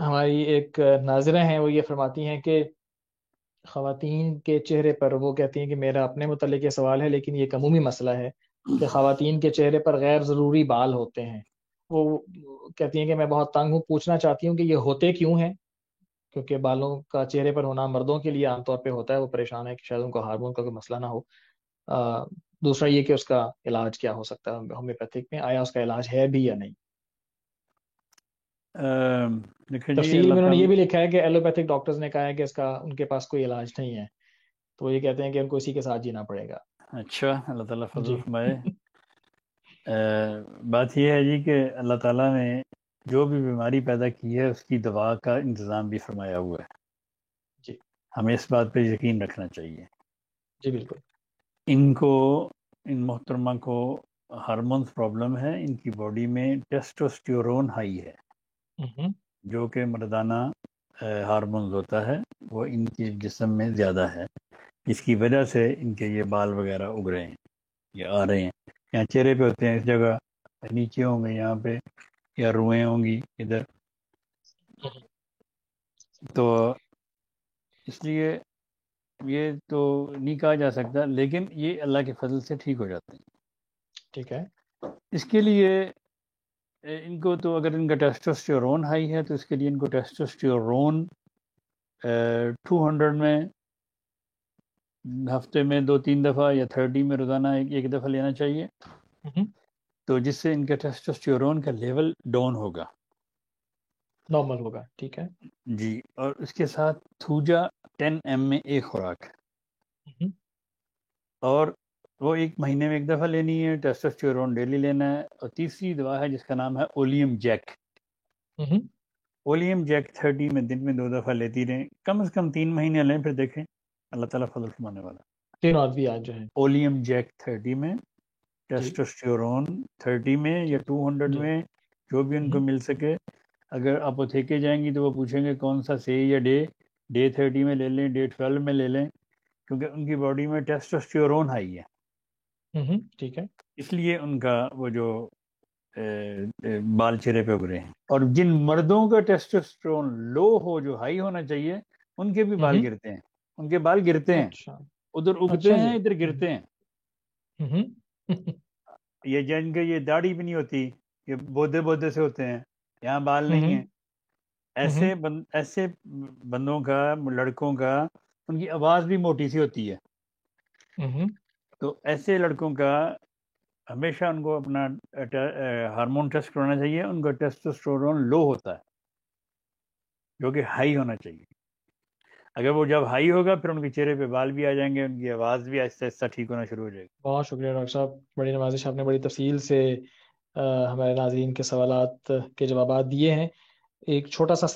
ہماری ایک ناظرہ ہیں، وہ یہ فرماتی ہیں کہ خواتین کے چہرے پر، وہ کہتی ہیں کہ میرا اپنے متعلق یہ سوال ہے لیکن یہ ایک عمومی مسئلہ ہے کہ خواتین کے چہرے پر غیر ضروری بال ہوتے ہیں. وہ کہتی ہیں کہ میں بہت تنگ ہوں، پوچھنا چاہتی ہوں کہ یہ ہوتے کیوں ہیں، کیونکہ بالوں کا چہرے پر ہونا مردوں کے لیے عام طور پہ ہوتا ہے. وہ پریشان ہے کہ شاید ان کو ہارمون کا کوئی مسئلہ نہ ہو. آ، دوسرا یہ کہ اس کا علاج کیا ہو سکتا ہے ہومیوپیتھک میں، آیا اس کا علاج ہے بھی یا نہیں. دیکھیں جی، تفصیل اللہ میں انہوں نے یہ تعالیٰ. بھی لکھا ہے کہ ایلوپیتھک ڈاکٹرز نے کہا ہے کہ اس کا ان کے پاس کوئی علاج نہیں ہے، تو وہ یہ کہتے ہیں کہ ان کو اسی کے ساتھ جینا پڑے گا. اچھا، اللہ تعالیٰ فضل جی. فرمائے. بات یہ ہے جی کہ اللہ تعالیٰ نے جو بھی بیماری پیدا کی ہے اس کی دوا کا انتظام بھی فرمایا ہوا ہے. جی. ہمیں اس بات پہ یقین رکھنا چاہیے. جی بالکل. ان محترمہ کو ہارمونز پرابلم ہے، ان کی باڈی میں ٹیسٹوسٹیرون ہائی ہے، ہوں. جو کہ مردانہ ہارمونز ہوتا ہے، وہ ان کے جسم میں زیادہ ہے. اس کی وجہ سے ان کے یہ بال وغیرہ اگ رہے ہیں، یہ آ رہے ہیں. یہاں چہرے پہ ہوتے ہیں اس جگہ، نیچے ہوں گے یہاں پہ، یا روئیں ہوں گی ادھر. تو اس لیے یہ تو نہیں کہا جا سکتا، لیکن یہ اللہ کے فضل سے ٹھیک ہو جاتے ہیں. ٹھیک ہے. اس کے لیے ان کو تو اگر ان کا ٹیسٹوسٹیرون ہائی ہے تو اس کے لیے ان کو ٹیسٹوسٹیرون 200 میں ہفتے میں 2-3 دفعہ، یا 30 میں روزانہ ایک دفعہ لینا چاہیے. تو جس سے ان کا ٹیسٹوسٹیرون کا لیول ڈاؤن ہوگا. نارمل ہوگا. ٹھیک ہے. جی. اور اس کے ساتھ تھوجا 10 ایم میں ایک خوراک، اور وہ 1 مہینے میں ایک دفعہ لینی ہے. ٹیسٹوسٹیرون ڈیلی لینا ہے. اور تیسری دوا ہے جس کا نام ہے اولیم جیک. اولیم جیک 30 میں دن میں 2 دفعہ لیتی رہیں، کم از کم 3 مہینے لیں، پھر دیکھیں اللہ تعالیٰ فضل فرمانے والا. تینوں ادویات جو ہیں. اولیم جیک 30 میں، جی. ٹیسٹوسٹیرون 30 میں یا ٹھیک. 200 جی. میں، جو بھی ان کو مل سکے. اگر آپ اتھیکے جائیں گی تو وہ پوچھیں گے کون سا سے یا ڈے 30 میں لے لیں، ڈے 12 میں لے لیں، کیونکہ ان کی باڈی میں ٹیسٹوسٹیرون ہائی ہے. ٹھیک ہے. اس لیے ان کا وہ جو بال چہرے پہ اگرے ہیں. اور جن مردوں کا ٹیسٹوسٹیرون لو ہو، جو ہائی ہونا چاہیے، ان کے بھی بال گرتے ہیں. ان کے بال گرتے ہیں، اچھا. ادھر اگتے اچھا ہیں، جی. ادھر گرتے ہیں. یہ جن کے یہ داڑھی بھی نہیں ہوتی، یہ بودے بودے سے ہوتے ہیں، یہاں بال نہیں ہیں. ایسے بندوں کا، لڑکوں کا، ان کی آواز بھی موٹی سی ہوتی ہے. تو ایسے لڑکوں کا ہمیشہ ان کو اپنا ہارمون ٹیسٹ کرانا چاہیے. ان کا ٹیسٹوسٹیرون لو ہوتا ہے، جو کہ ہائی ہونا چاہیے. اگر وہ جب ہائی ہوگا پھر ان کے چہرے پہ بال بھی آ جائیں گے، ان کی آواز بھی آہستہ آہستہ ٹھیک ہونا شروع ہو جائے گی. بہت شکریہ ڈاکٹر صاحب، بڑی نوازش، آپ نے بڑی تفصیل سے ہمارے ناظرین کے سوالات کے جوابات دیے ہیں. ایک چھوٹا سا